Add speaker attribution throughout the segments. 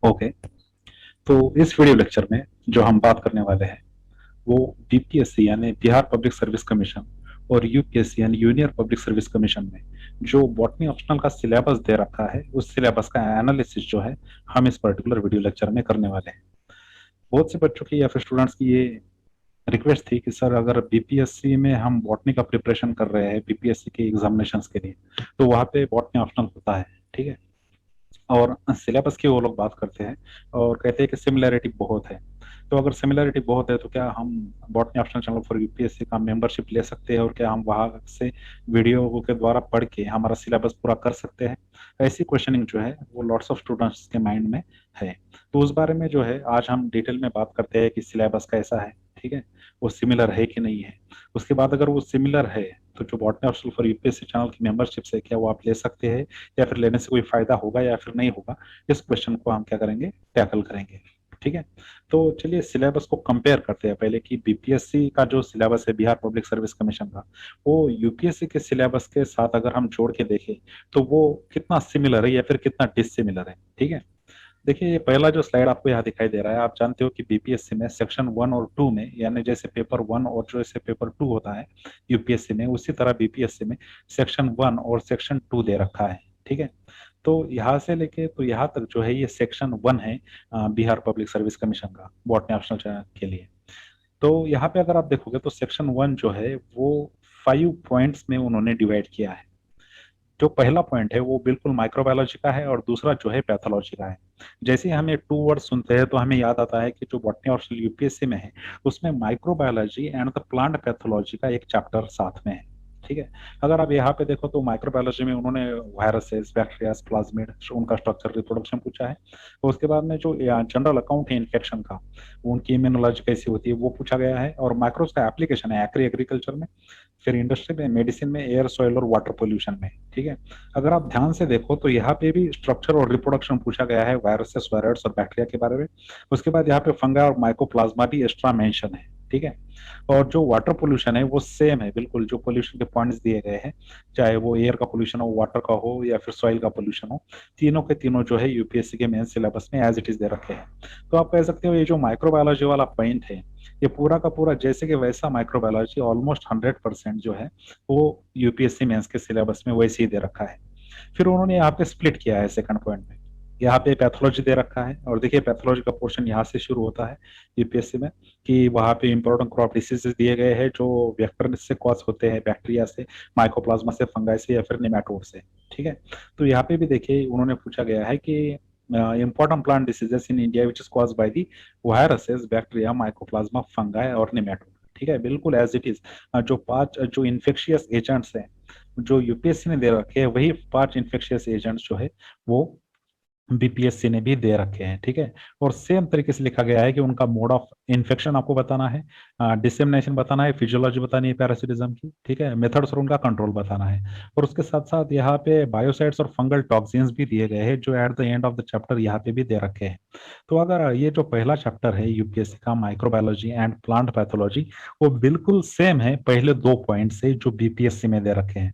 Speaker 1: Okay. तो इस video lecture में जो हम बात करने वाले हैं वो बीपीएससी यानी बिहार पब्लिक सर्विस कमीशन और यूपीएससी यानी यूनियन पब्लिक सर्विस कमीशन में जो बॉटनी ऑप्शनल का सिलेबस दे रखा है उस सिलेबस का एनालिसिस जो है हम इस पर्टिकुलर वीडियो लेक्चर में करने वाले हैं। बहुत से बच्चों की या फिर स्टूडेंट्स की ये रिक्वेस्ट थी कि सर अगर बीपीएससी में हम बॉटनी का प्रिपरेशन कर रहे हैं बीपीएससी के एग्जामिनेशंस के लिए तो वहाँ पे बॉटनी ऑप्शनल होता है, ठीक है। और सिलेबस की वो लोग बात करते हैं और कहते हैं कि सिमिलैरिटी बहुत है। तो अगर सिमिलैरिटी बहुत है तो क्या हम botany optional channel for UPSC का मेंबरशिप ले सकते हैं और क्या हम वहां से वीडियो के द्वारा पढ़ के हमारा सिलेबस पूरा कर सकते हैं? ऐसी क्वेश्चनिंग जो है वो लॉट्स ऑफ स्टूडेंट्स के माइंड में है। तो उस बारे में जो है आज हम डिटेल में बात करते हैं कि सिलेबस कैसा है, ठीक है, वो सिमिलर है कि नहीं है। उसके बाद अगर वो सिमिलर है तो जो botany optional for UPSC channel की मेंबरशिप है क्या वो आप ले सकते हैं या फिर लेने से कोई फायदा होगा या फिर नहीं होगा, इस क्वेश्चन को हम क्या करेंगे, टैकल करेंगे, ठीक है। तो चलिए सिलेबस को कंपेयर करते हैं पहले कि बीपीएससी का जो सिलेबस है बिहार पब्लिक सर्विस कमीशन का वो यूपीएससी के सिलेबस के साथ अगर हम जोड़ के देखें तो वो कितना सिमिलर है या फिर कितना डिसिमिलर है, ठीक है। देखिए ये पहला जो स्लाइड आपको यहाँ दिखाई दे रहा है, आप जानते हो कि बीपीएससी में सेक्शन 1 और 2 में यानी जैसे पेपर 1 और जैसे पेपर 2 होता है यूपीएससी में, उसी तरह बीपीएससी में सेक्शन 1 और सेक्शन 2 दे रखा है, ठीक है। तो यहाँ से लेके तो यहाँ तक जो है ये सेक्शन 1 है बिहार पब्लिक सर्विस कमीशन का बॉटनी ऑप्शनल के लिए। तो यहाँ पे अगर आप देखोगे तो सेक्शन 1 जो है वो 5 पॉइंट्स में उन्होंने डिवाइड किया है। जो पहला पॉइंट है वो बिल्कुल माइक्रोबायोलॉजी का है और दूसरा जो है पैथोलॉजी का है। जैसे ही हमें 2 वर्ड सुनते हैं तो हमें याद आता है कि जो बॉटनी और यूपीएससी में है उसमें microbiology and the plant pathology का एक चैप्टर साथ में है, ठीक है। अगर आप यहाँ पे देखो तो माइक्रोबायोलॉजी में उन्होंने वायरसेस, बैक्टीरिया, प्लाज्मिड, उनका स्ट्रक्चर, रिप्रोडक्शन पूछा है। तो उसके बाद में जो जनरल अकाउंट है इन्फेक्शन का, उनकी इम्यूनोलॉजी कैसी होती है वो पूछा गया है और माइक्रोस का एप्लीकेशन है एग्रीकल्चर में, फिर इंडस्ट्री में, मेडिसिन में, एयर, सॉइल और वाटर पोल्यूशन में, ठीक है। अगर आप ध्यान से देखो तो यहाँ पे भी स्ट्रक्चर और रिप्रोडक्शन पूछा गया है, वायरसेस, वायरस और बैक्टीरिया के बारे में। उसके बाद यहाँ पे फंगा और माइकोप्लाज्मा भी एक्स्ट्रा मेंशन है, ठीक है। और जो वाटर पोल्यूशन है वो सेम है बिल्कुल, जो पोल्यूशन के पॉइंट्स दिए गए हैं, चाहे वो एयर का पोल्यूशन हो, वाटर का हो या फिर सॉइल का पोल्यूशन हो, तीनों के तीनों जो है यूपीएससी के मेन सिलेबस में एज इट इज दे रखे हैं। तो आप कह सकते हो ये जो माइक्रोबायोलॉजी वाला पॉइंट है ये पूरा का पूरा जैसे कि वैसा माइक्रोबायोलॉजी ऑलमोस्ट 100% जो है वो यूपीएससी मेंस के सिलेबस में वैसे ही दे रखा है। फिर उन्होंने यहाँ पे स्प्लिट किया है सेकंड पॉइंट में, यहाँ पे पैथोलॉजी दे रखा है और देखिए पैथोलॉजी का पोर्शन यहाँ से शुरू होता है यूपीएससी में कि वहाँ पे इंपॉर्टेंट क्रॉप डिसीजेस दिए गए हैं जो वेक्टर से कॉज होते हैं, बैक्टीरिया से, माइकोप्लाज्मा से, फंगाई से या फिर निमेटोड से, ठीक है। तो यहाँ पे भी देखिए उन्होंने पूछा गया है कि important plant diseases in India which is caused by the viruses, bacteria, mycoplasma, fungi और nematode, ठीक है, बिल्कुल एज इट इज। जो 5 जो इन्फेक्शियस एजेंट्स हैं जो यूपीएससी ने दे रखे हैं वही 5 इन्फेक्शियस एजेंट्स जो है वो बीपीएससी ने भी दे रखे हैं, ठीक है। और सेम तरीके से लिखा गया है कि उनका मोड ऑफ इन्फेक्शन आपको बताना है, डिसेमिनेशन बताना है, फिजियोलॉजी बतानी है पैरासिटिज्म की, ठीक है, मेथड्स और उनका कंट्रोल बताना है। और उसके साथ साथ यहाँ पे बायोसाइड्स और फंगल टॉक्सिन्स भी दिए गए हैं जो at the end of the chapter यहाँ पे भी दे रखे हैं। तो अगर ये जो पहला चैप्टर है यूपीएससी का माइक्रोबायोलॉजी एंड प्लांट पैथोलॉजी वो बिल्कुल सेम है पहले 2 पॉइंट से जो बीपीएससी में दे रखे हैं,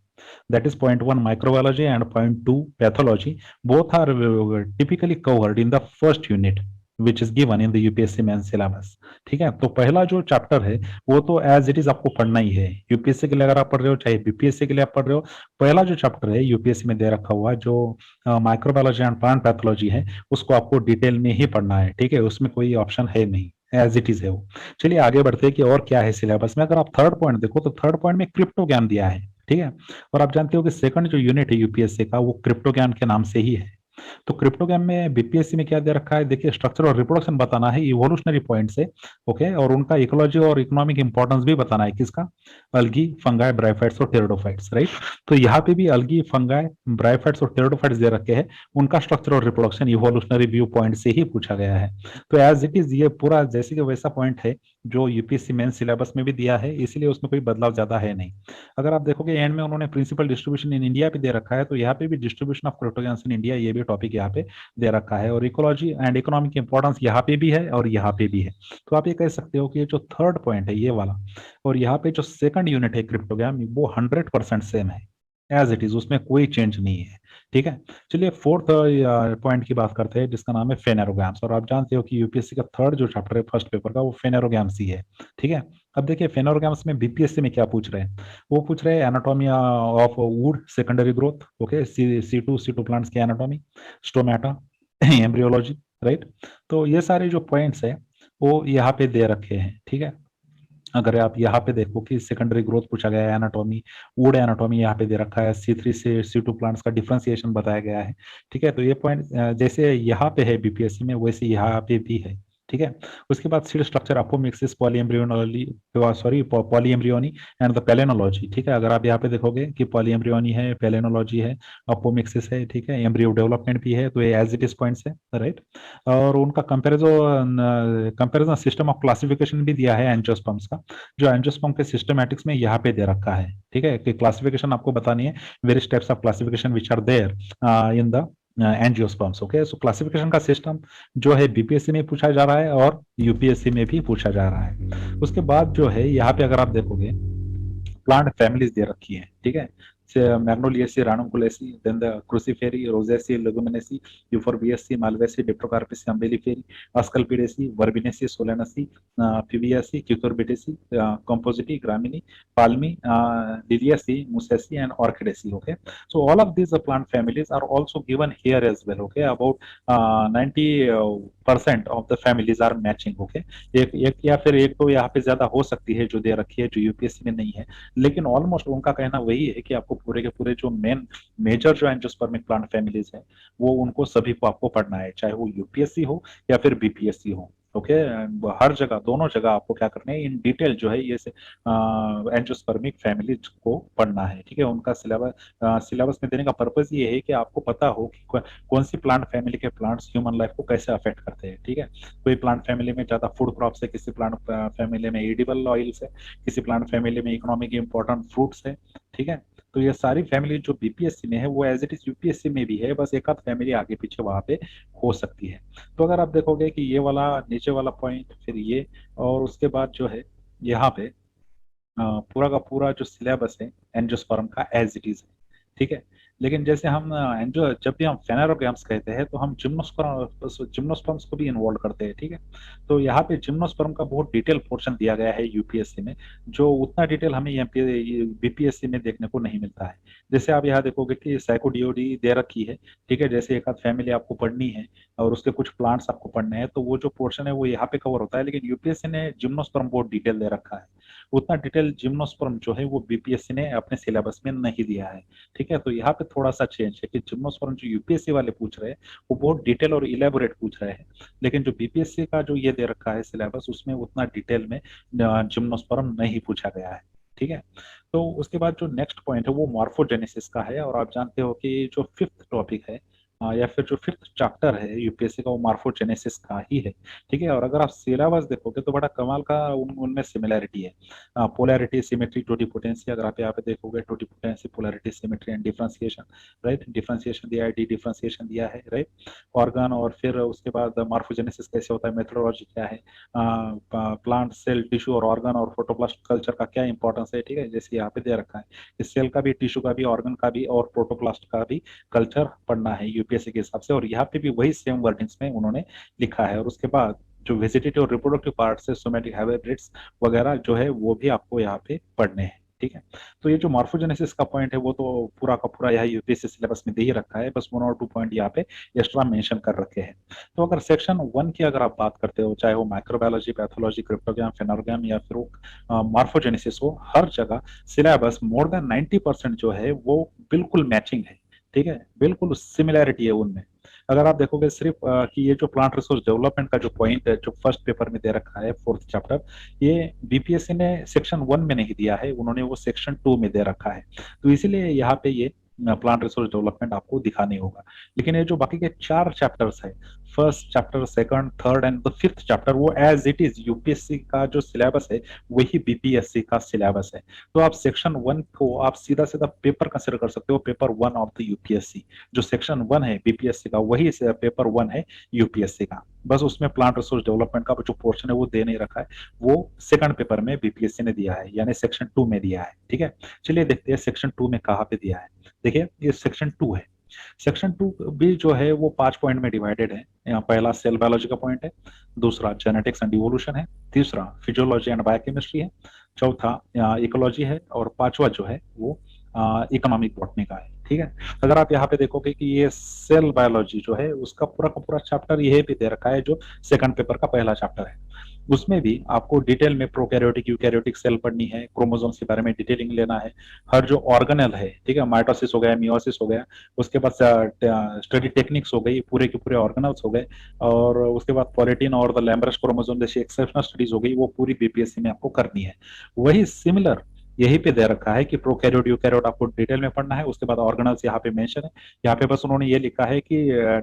Speaker 1: that is point 1 microbiology and point 2 pathology. Both are typically covered in the first unit which is given in the UPSC main syllabus, ठीक है। तो पहला जो चैप्टर है वो तो एज इट इज आपको पढ़ना ही है, यूपीएससी के लिए अगर आप पढ़ रहे हो चाहे बीपीएससी के लिए आप पढ़ रहे हो, पहला जो चैप्टर है यूपीएससी में दे रखा हुआ जो माइक्रोबायोलॉजी एंड प्लांट पैथोलॉजी है उसको आपको डिटेल में ही पढ़ना है, ठीक है, उसमें कोई ऑप्शन है नहीं, एज इट इज है वो। चलिए आगे बढ़ते हैं कि और क्या है सिलेबस में। अगर आप थर्ड पॉइंट देखो तो थर्ड पॉइंट में क्रिप्टो ज्ञान दिया है, ठीक है। और आप जानते हो कि सेकंड जो यूनिट है यूपीएससी का वो क्रिप्टो ज्ञान के नाम से ही है। तो क्रिप्टोग्राम में बीपीएससी में क्या दे रखा है, देखिए स्ट्रक्चर और रिप्रोडक्शन बताना है इवोल्यूशनरी पॉइंट से, ओके, और उनका इकोलॉजी और इकोनॉमिक इंपॉर्टेंस भी बताना है किसका, अल्गी, फंगाई, ब्रायोफाइट्स और टेरिडोफाइट्स, राइट। तो यहाँ पे भी अल्गी, फंगाई, ब्रायोफाइट्स और टेरिडोफाइट्स दे रखे हैं, उनका स्ट्रक्चर और रिप्रोडक्शन इवोल्यूशनरी व्यू पॉइंट से ही पूछा गया है। तो एज इट इज ये पूरा जैसे कि वैसा पॉइंट है जो यूपीएससी मेन सिलेबस में भी दिया है, इसीलिए उसमें कोई बदलाव ज्यादा है नहीं। अगर आप देखोगे एंड में उन्होंने प्रिंसिपल डिस्ट्रीब्यूशन इन इंडिया भी दे रखा है, तो यहाँ पे भी डिस्ट्रीब्यूशन ऑफ क्रिप्टोग्राम्स इन इंडिया ये भी टॉपिक यहाँ पे दे रखा है और इकोलॉजी एंड इकोनॉमिक इंपॉर्टेंस यहाँ पे भी है और यहाँ पे भी है। तो आप ये कह सकते हो कि ये जो थर्ड पॉइंट है ये वाला और यहाँ पे जो सेकंड यूनिट है क्रिप्टोग्राम वो 100% सेम है। एज इट इज, उसमें कोई चेंज नहीं है। ठीक है। चलिए फोर्थ पॉइंट की बात करते हैं, जिसका नाम है फेनेरोग्राम्स। और आप जानते हो कि यूपीएससी का थर्ड जो चैप्टर है फर्स्ट पेपर का, वो फेनेरोग्राम्स ही है। ठीक है। अब देखिए फेनेरोग्राम्स में बीपीएससी में क्या पूछ रहे हैं। वो पूछ रहे हैं anatomy of wood secondary growth, okay, see to plants की एनाटॉमी, स्टोमेटा, एम्ब्रियोलॉजी, राइट। तो ये सारे जो पॉइंट्स है वो यहाँ पे दे रखे हैं। ठीक है। अगर आप यहाँ पे देखो कि सेकेंडरी ग्रोथ पूछा गया है, एनाटॉमी, वुड एनाटॉमी यहाँ पे दे रखा है, C3 से C2 प्लांट्स का डिफरेंशिएशन बताया गया है। ठीक है। तो ये पॉइंट जैसे यहाँ पे है बीपीएससी में, वैसे यहाँ पे भी है। ठीक है। उसके बाद seed structure, apomixis, polyembryonally, sorry polyembryony and the palynology. ठीक है। अगर आप यहाँ पे देखोगे कि पॉलीएम्ब्रियोनी है, पेलेनोलॉजी है, अपोमिक्सिस है, ठीक है, एम्ब्रियो डेवलपमेंट भी है, तो ये एज इट इज पॉइंट्स है, राइट। और उनका कंपेरिजन सिस्टम ऑफ क्लासिफिकेशन भी दिया है एंजियोस्पर्म्स का, जो एंजियोस्पर्म के सिस्टमैटिक्स में यहाँ पे दे रखा है। ठीक है, कि क्लासिफिकेशन आपको बतानी है, various types of classification which are there in the angiosperms. Okay, so classification का सिस्टम जो है बीपीएससी में पूछा जा रहा है और यूपीएससी में भी पूछा जा रहा है। उसके बाद जो है यहाँ पे अगर आप देखोगे, प्लांट फैमिलीज दे रखी है। ठीक है। Magnoliaceae, Ranunculaceae, then the Cruciferae, Rosaceae, Leguminosae, Euphorbiaceae, Malvaceae, Dipterocarpaceae, Umbelliferae, Asclepiadaceae, Verbenaceae, Solanaceae, Fabaceae, Cucurbitaceae, Compositae, Gramineae, Palmae, Liliaceae, Musaceae and Orchidaceae. Okay, so all of these plant families are also given here as well. Okay, about 90% of the families are matching. Okay, एक एक या फिर एक तो यहाँ पे ज्यादा हो सकती है जो दे रखी है, जो यूपीएससी में नहीं है, लेकिन ऑलमोस्ट उनका कहना वही है कि आपको पूरे के पूरे जो मेजर जो एंजियोस्पर्मिक प्लांट फैमिलीज है, वो उनको सभी को आपको पढ़ना है, चाहे वो यूपीएससी हो या फिर बीपीएससी हो। ओके, हर जगह, दोनों जगह आपको क्या करना है, इन डिटेल जो है ये एंजियोस्पर्मिक फैमिलीज को पढ़ना है। ठीक है। उनका सिलेबस में देने का पर्पज ये है कि आपको पता हो कि कौन सी प्लांट फैमिली के प्लांट्स ह्यूमन लाइफ को कैसे अफेक्ट करते हैं। ठीक है। कोई प्लांट फैमिली में ज्यादा फूड क्रॉप्स है, किसी प्लांट फैमिली में एडिबल ऑयल्स है, किसी प्लांट फैमिली में इकोनॉमिक इंपॉर्टेंट फ्रूट्स है। ठीक है। तो ये सारी फैमिली जो बीपीएससी में है वो एज इट इज यूपीएससी में भी है, बस एक आध फैमिली आगे पीछे वहां पे हो सकती है। तो अगर आप देखोगे कि ये वाला नीचे वाला पॉइंट, फिर ये, और उसके बाद जो है यहाँ पे पूरा का पूरा जो सिलेबस है एंजियोस्पर्म का एज इट इज है। ठीक है। लेकिन जैसे हम एंजियो, जब भी हम फेनेरोग्राम्स कहते हैं तो हम जिम्नोस्पर्म्स को भी इन्वॉल्व करते हैं। ठीक है। तो यहाँ पे जिम्नोस्पर्म का बहुत डिटेल पोर्शन दिया गया है यूपीएससी में, जो उतना डिटेल हमें यहाँ पे बीपीएससी में देखने को नहीं मिलता है। जैसे आप यहाँ देखोगे कि साइकोडियोडी दे रखी है। ठीक है। जैसे एक आध फैमिली आपको पढ़नी है और उसके कुछ प्लांट्स आपको पढ़ने हैं, तो वो जो पोर्शन है वो यहाँ पे कवर होता है, लेकिन यूपीएससी ने जिम्नोस्पर्म बहुत डिटेल दे रखा है। उतना डिटेल जिम्नोस्पर्म जो है वो बीपीएससी ने अपने सिलेबस में नहीं दिया है। ठीक है। तो यहाँ पे थोड़ा सा चेंज है कि जिम्नोस्पर्म जो यूपीएससी वाले पूछ रहे हैं वो बहुत डिटेल और इलेबोरेट पूछ रहे हैं, लेकिन जो बीपीएससी का जो ये दे रखा है सिलेबस, उसमें उतना डिटेल में जिम्नोस्पर्म नहीं पूछा गया है। ठीक है। तो उसके बाद जो नेक्स्ट पॉइंट है वो मॉर्फोजेनेसिस का है, और आप जानते हो कि जो फिफ्थ टॉपिक है या फिर जो फिफ्थ चैप्टर है यूपीएससी का, वो मॉर्फोजेनेसिस का ही है। ठीक है। और अगर आप सिलेबस देखोगे तो बड़ा कमाल का उनमें सिमिलैरिटी है। पोलैरिटी, सिमेट्री, टोटिपोटेंसी, अगर आप यहाँ पे देखोगे totipotency, polarity, symmetry and differentiation, right. Differentiation दिया है, डी डिफरेंशिएशन दिया है, राइट। ऑर्गन, और फिर उसके बाद मॉर्फोजेनेसिस कैसे होता है, मेथोडोलॉजी क्या है, प्लांट सेल, टिश्यू और ऑर्गन और प्रोटोप्लास्ट कल्चर का क्या इंपॉर्टेंस है। ठीक है। जैसे यहाँ पे दे रखा है, इस सेल का भी, टिश्यू का भी, ऑर्गन का भी और प्रोटोप्लास्ट का भी कल्चर पढ़ना है यूपीएससी के हिसाब से, और यहाँ पे भी वही सेम वर्डिंग्स में उन्होंने लिखा है। और उसके बाद जो वेजिटेटिव और रिप्रोडक्टिव पार्ट है, सोमेटिक हाइब्रिड्स वगैरह जो है वो भी आपको यहाँ पे पढ़ने हैं। ठीक है। तो ये जो मॉर्फोजेनेसिस का पॉइंट है वो तो पूरा का पूरा यहाँ यूपीएससी सिलेबस में दे ही रखा है, बस 1 और 2 पॉइंट यहाँ पे एक्स्ट्रा मेंशन कर रखे हैं। तो अगर सेक्शन 1 की अगर आप बात करते हो, चाहे वो माइक्रोबायोलॉजी, पैथोलॉजी, क्रिप्टोग्राम, फेनोग्राम या फिर वो मॉर्फोजेनेसिस हो, हर जगह सिलेबस मोर देन 90% जो है वो बिल्कुल मैचिंग है। ठीक है। बिल्कुल सिमिलैरिटी है उनमें। अगर आप देखोगे सिर्फ कि ये जो प्लांट रिसोर्स डेवलपमेंट का जो पॉइंट है, जो फर्स्ट पेपर में दे रखा है फोर्थ चैप्टर, ये बीपीएससी ने सेक्शन 1 में नहीं दिया है, उन्होंने वो सेक्शन 2 में दे रखा है। तो इसीलिए यहाँ पे ये प्लांट रिसोर्स डेवलपमेंट आपको दिखाने होगा। लेकिन ये जो बाकी के 4 चैप्टर्स है, first chapter, second, third and the fifth chapter, वो एज इट इज यूपीएससी का जो सिलेबस है वही बीपीएससी का सिलेबस है। तो आप सेक्शन 1 को आप सीधा सीधा पेपर कंसिडर कर सकते हो, पेपर 1 ऑफ द यूपीएससी। जो सेक्शन 1 है बीपीएससी का वही पेपर 1 है यूपीएससी का, बस उसमें प्लांट रिसोर्स डेवलपमेंट का जो पोर्शन है वो दे नहीं रखा है, वो सेकंड पेपर में बीपीएससी ने दिया है, यानी सेक्शन 2 में दिया है। ठीक है। चलिए देखते हैं सेक्शन 2 में कहाँ पे दिया है। देखिए ये सेक्शन 2 है। सेक्शन 2 भी जो है वो 5 पॉइंट में डिवाइडेड है। यहाँ पहला सेल बायोलॉजी का पॉइंट है, दूसरा जेनेटिक्स एंड इवोल्यूशन है, तीसरा फिजियोलॉजी एंड बायोकेमिस्ट्री है, चौथा इकोलॉजी है, और पांचवा जो है वो इकोनॉमिक बॉटनी का है। ठीक है, अगर आप यहाँ पे देखोगे कि ये सेल बायोलॉजी जो है उसका पूरा का पूरा चैप्टर यही पे दे रखा है, जो सेकंड पेपर का पहला चैप्टर है। उसमें भी आपको डिटेल में प्रोकैरियोटिक यूकैरियोटिक सेल पढ़नी है, क्रोमोसोम्स के बारे में डिटेलिंग लेना है, हर जो ऑर्गेनेल है, ठीक है, माइटोसिस हो गया, मियोसिस हो गया, उसके बाद स्टडी टेक्निक्स हो गई, पूरे के पूरे ऑर्गेनल्स हो गए, और उसके बाद पॉलिटीन और द लैम्ब्रस क्रोमोसोम जैसी एक्सेप्शनल स्टडीज हो गई, वो पूरी बीपीएससी में आपको करनी है। वही सिमिलर यही पे दे रखा है कि प्रोकैरियोट यूकैरियोट आपको डिटेल में पढ़ना है, उसके बाद ऑर्गेनल्स यहाँ पे मेंशन है। यहाँ पे बस उन्होंने ये लिखा है कि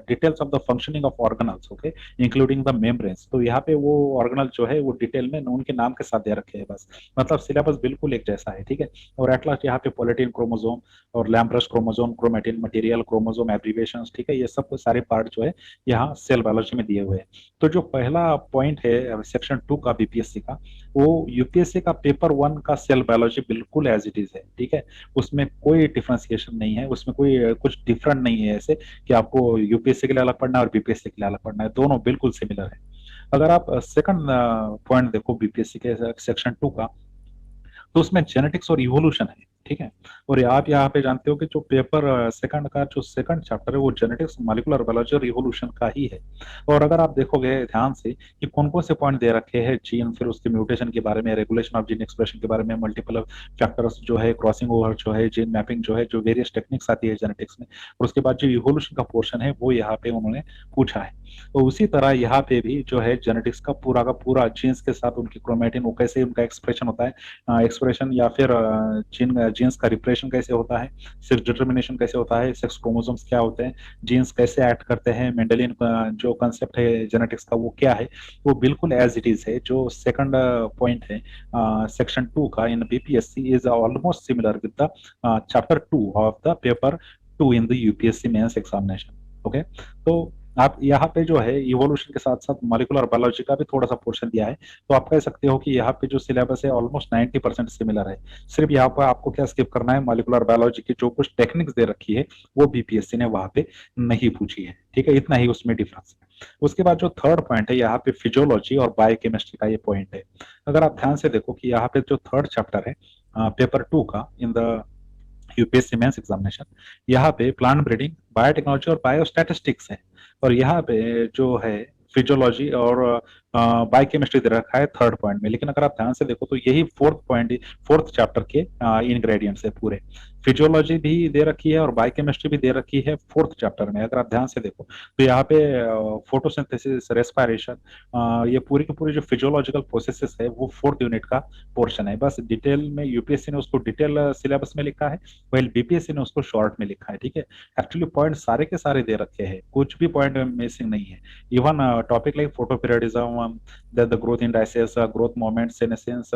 Speaker 1: details of the functioning of organelles, okay, including the membranes. तो यहाँ पे वो ऑर्गेनल जो है वो डिटेल में उनके नाम के साथ दे रखे हैं बस, मतलब सिलेबस बिल्कुल एक जैसा है। ठीक है, और एट लास्ट यहाँ पे पॉलिटीन क्रोमोसोम और lampbrush chromosome, chromatin material, chromosome abbreviation, ठीक है, ये सब सारे पार्ट जो है यहाँ सेल बायोलॉजी में दिए हुए हैं। तो जो पहला पॉइंट है सेक्शन 2 का बीपीएससी का, वो यूपीएससी का पेपर 1 का सेल बायोलॉजी बिल्कुल एज इट इज है। ठीक है, उसमें कोई डिफ्रेंसिएशन नहीं है, उसमें कोई कुछ डिफरेंट नहीं है ऐसे कि आपको यूपीएससी के लिए अलग पढ़ना है और बीपीएससी के लिए अलग पढ़ना है, दोनों बिल्कुल सिमिलर है। अगर आप सेकंड पॉइंट देखो बीपीएससी के सेक्शन 2 का, तो उसमें जेनेटिक्स और इवोल्यूशन है। ठीक है, और आप यहाँ पे जानते हो कि जो पेपर सेकंड का जो सेकंड चैप्टर है वो जेनेटिक्स, मॉलिक्यूलर बायोलॉजी और इवोल्यूशन का ही है। और अगर आप देखोगे ध्यान से कि कौन कौन से पॉइंट दे रखे हैं, जीन, फिर उसके म्यूटेशन के बारे में, रेगुलेशन ऑफ जीन एक्सप्रेशन के बारे में, मल्टीपल फैक्टर्स जो है, क्रॉसिंग ओवर जो है, जीन मैपिंग जो है, जो वेरियस टेक्निक्स आती है जेनेटिक्स में, और उसके बाद जो इवोल्यूशन का पोर्शन है वो यहाँ पे उन्होंने पूछा है। तो उसी तरह यहाँ पे भी जो है जेनेटिक्स का पूरा जीन्स के साथ उनकी क्रोमेटिन, वो कैसे उनका एक्सप्रेशन होता है, एक्सप्रेशन या फिर जीन्स का रिप्रेशन कैसे होता है, सेक्स डिटर्मिनेशन कैसे होता है, सेक्स क्रोमोसोम्स क्या होते हैं, जीन्स कैसे एक्ट करते हैं, मेंडेलियन जो कंसेप्ट है जेनेटिक्स का वो क्या है, वो बिल्कुल एज इट इज है। जो सेकंड पॉइंट है सेक्शन 2 का in BPSC is almost similar with the chapter 2 of the paper 2 in the UPSC mains examination. Okay, तो आप यहाँ पे जो है इवोल्यूशन के साथ साथ मॉलिक्यूलर बायोलॉजी का भी थोड़ा सा पोर्शन दिया है, तो आप कह सकते हो कि यहाँ पे जो सिलेबस है ऑलमोस्ट 90% सिमिलर है। सिर्फ यहाँ पर आपको क्या स्किप करना है, मॉलिक्यूलर बायोलॉजी की जो कुछ टेक्निक्स दे रखी है वो बीपीएससी ने वहां पे नहीं पूछी है। ठीक है, इतना ही उसमें डिफरेंस है। उसके बाद जो थर्ड पॉइंट है यहाँ पे फिजियोलॉजी और बायोकेमिस्ट्री का ये पॉइंट है। अगर आप ध्यान से देखो कि यहाँ पे जो थर्ड चैप्टर है पेपर 2 का in the UPSC mains examination, यहाँ पे प्लांट ब्रीडिंग, बायोटेक्नोलॉजी और बायोस्टैटिस्टिक्स है, और यहाँ पे जो है फिजियोलॉजी और बायोकेमिस्ट्री दे रखा है थर्ड पॉइंट में। लेकिन अगर आप ध्यान से देखो तो यही फोर्थ पॉइंट, फोर्थ चैप्टर के इंग्रेडिएंट्स है पूरे। फिजियोलॉजी भी दे रखी है और बायोकेमिस्ट्री भी दे रखी है फोर्थ चैप्टर में। अगर आप ध्यान से देखो तो यहाँ पे फोटोसिंथेसिस, रेस्पिरेशन, ये पूरी की पूरी जो फिजियोलॉजिकल प्रोसेसेस है वो फोर्थ यूनिट का पोर्शन है। बस डिटेल में यूपीएससी ने उसको डिटेल सिलेबस में लिखा है, वही बीपीएससी ने उसको शॉर्ट में लिखा है। ठीक है, एक्चुअली पॉइंट सारे के सारे दे रखे हैं, कुछ भी पॉइंट मिसिंग नहीं है। Even topic like photoperiodism, the growth indices, growth moment, senescence,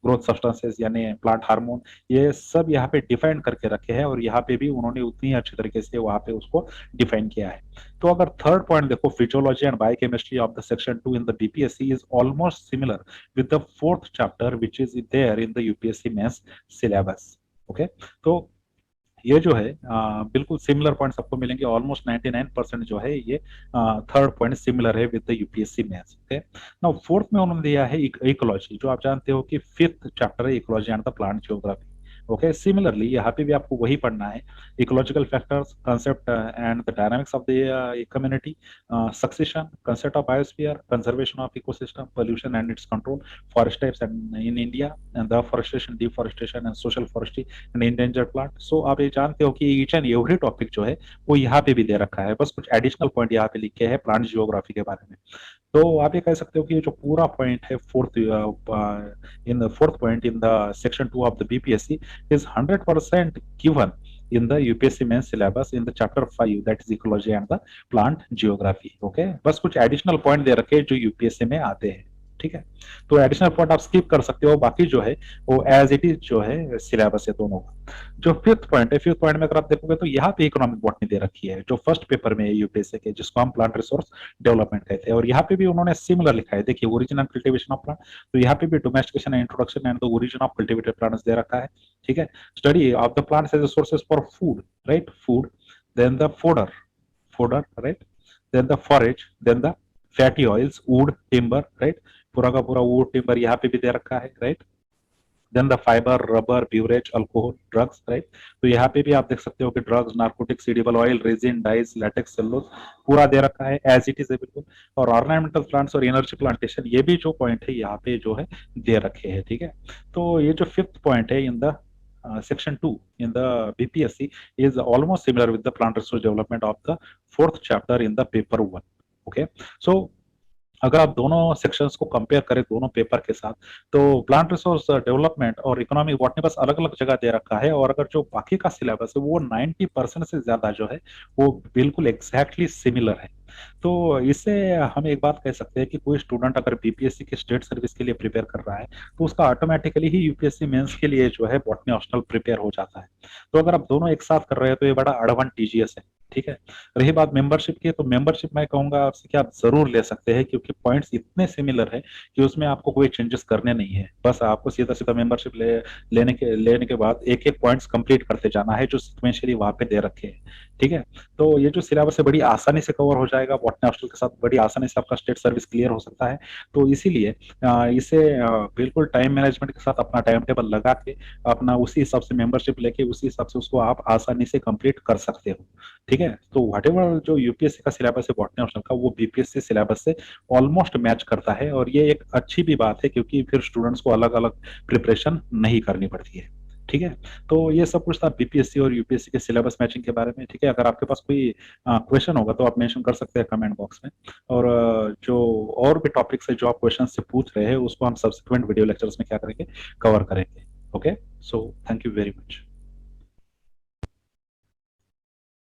Speaker 1: growth substances यानी प्लांट हार्मोन, ये सब यहाँ पे डिफाइन करके रखे हैं, और यहाँ पे भी उन्होंने उतनी अच्छी तरीके से वहां पे उसको डिफाइन किया है। तो अगर थर्ड पॉइंट देखो, physiology and biochemistry of the section 2 in the BPSC is almost similar with the fourth chapter which is there in the UPSC mains syllabus. Okay, तो ये जो है बिल्कुल सिमिलर पॉइंट्स आपको मिलेंगे, ऑलमोस्ट 99% जो है ये थर्ड पॉइंट सिमिलर है with the UPSC maths. Okay, now fourth में उन्होंने दिया है इकोलॉजी, जो आप जानते हो कि फिफ्थ चैप्टर है ecology and the plant geography. Okay, similarly यहाँ पे भी आपको वही पढ़ना है, ecological factors, concept and the dynamics of the community, succession, concept of biosphere, conservation of ecosystem, pollution and its control, forest types and in India, and the forestation, deforestation and social forestry and endangered plant. So आप ये जानते हो कि each and every topic जो है वो यहाँ पे भी दे रखा है, बस कुछ एडिशनल पॉइंट यहाँ पे लिखे हैं प्लांट जियोग्राफी के बारे में। तो आप ये कह सकते हो कि ये जो पूरा पॉइंट है fourth in the fourth point in the section 2 of the BPSC is 100% given in the UPSC main syllabus in the chapter 5, that is ecology and the plant geography. Okay, बस कुछ एडिशनल पॉइंट दे रखे जो UPSC में आते हैं। ठीक है। तो एडिशनल पॉइंट आप स्किप कर सकते हो, बाकी जो है वो एज इट इज जो है सिलेबस है दोनों का। जो फिफ्थ पॉइंट है, फिफ्थ पॉइंट में अगर आप देखोगे तो यहाँ पे इकोनॉमिक बॉटनी दे रखी है जो फर्स्ट पेपर में है यूपीएससी के, जिसको हम प्लांट रिसोर्स डेवलपमेंट कहते हैं। और यहाँ पे भी उन्होंने सिमिलर लिखा है, देखिए origin and cultivation of plant, तो यहाँ पे भी domestication and introduction and the origin of cultivated plants दे रखा है। ठीक है। Study of the plants as sources for food, right, food, then the fodder, right, then the forage, then the fatty oils, wood, timber, right, पूरा का पूरा would timber यहाँ पे भी दे रखा है, right. Then the fibre, rubber, beverage, alcohol, drugs, right. तो यहाँ पे भी आप देख सकते हो कि drugs, narcotics, edible oil, resin, dyes, latex, cellulose पूरा दे रखा है एज इट इज है बिल्कुल। और ऑर्नामेंटल प्लांट्स और एनर्जी प्लांटेशन, ये भी जो पॉइंट है यहाँ पे जो है दे रखे हैं। ठीक है। तो ये जो फिफ्थ पॉइंट है in the section 2 in the BPSC is almost similar with the plant resource development of the fourth chapter in the paper 1. Okay, so अगर आप दोनों सेक्शंस को कंपेयर करें दोनों पेपर के साथ, तो प्लांट रिसोर्स डेवलपमेंट और इकोनॉमिक बॉटनी बस अलग अलग जगह दे रखा है, और अगर जो बाकी का सिलेबस है वो 90% से ज्यादा जो है वो बिल्कुल एग्जैक्टली सिमिलर है। तो इससे हम एक बात कह सकते हैं कि कोई स्टूडेंट अगर बीपीएससी के स्टेट सर्विस के लिए प्रिपेयर कर रहा है तो उसका ऑटोमेटिकली ही यूपीएससी मेंस के लिए जो है बॉटनी ऑप्शनल प्रिपेयर हो जाता है। तो अगर आप दोनों एक साथ कर रहे हैं तो ये बड़ा एडवांटेजियस है। ठीक है। रही बात मेंबरशिप की, तो मेंबरशिप मैं कहूंगा आपसे कि आप जरूर ले सकते हैं, क्योंकि पॉइंट्स इतने सिमिलर है कि उसमें आपको कोई चेंजेस करने नहीं है। बस आपको सीधा सीधा मेंबरशिप लेने के बाद एक एक पॉइंट्स कंप्लीट करते जाना है जो सिक्वेंशियली वहां पे दे रखे हैं। ठीक है। तो ये जो सिलेबस है बड़ी आसानी से कवर हो जाएगा, बॉटनी हॉस्टल के साथ बड़ी आसानी से आपका स्टेट सर्विस क्लियर हो सकता है। तो इसीलिए इसे बिल्कुल टाइम मैनेजमेंट के साथ अपना टाइम टेबल लगा के अपना उसी हिसाब से मेंबरशिप लेके उसी हिसाब से उसको आप आसानी से कंप्लीट कर सकते हो। ठीक है। तो व्हाटएवर जो यूपीएससी का सिलेबस है बॉटनी ऑप्शनल का, वो बीपीएससी सिलेबस से ऑलमोस्ट मैच करता है, और ये एक अच्छी भी बात है क्योंकि फिर स्टूडेंट्स को अलग अलग प्रिपरेशन नहीं करनी पड़ती है। ठीक है। तो ये सब कुछ था बीपीएससी और यूपीएससी के सिलेबस मैचिंग के बारे में। ठीक है। अगर आपके पास कोई क्वेश्चन होगा तो आप मेंशन कर सकते हैं कमेंट बॉक्स में, और जो और भी टॉपिक्स है जो आप क्वेश्चन से पूछ रहे हैं उसको हम सब्सिक्वेंट वीडियो लेक्चर्स में क्या करेंगे, कवर करेंगे। Okay, so thank you very much.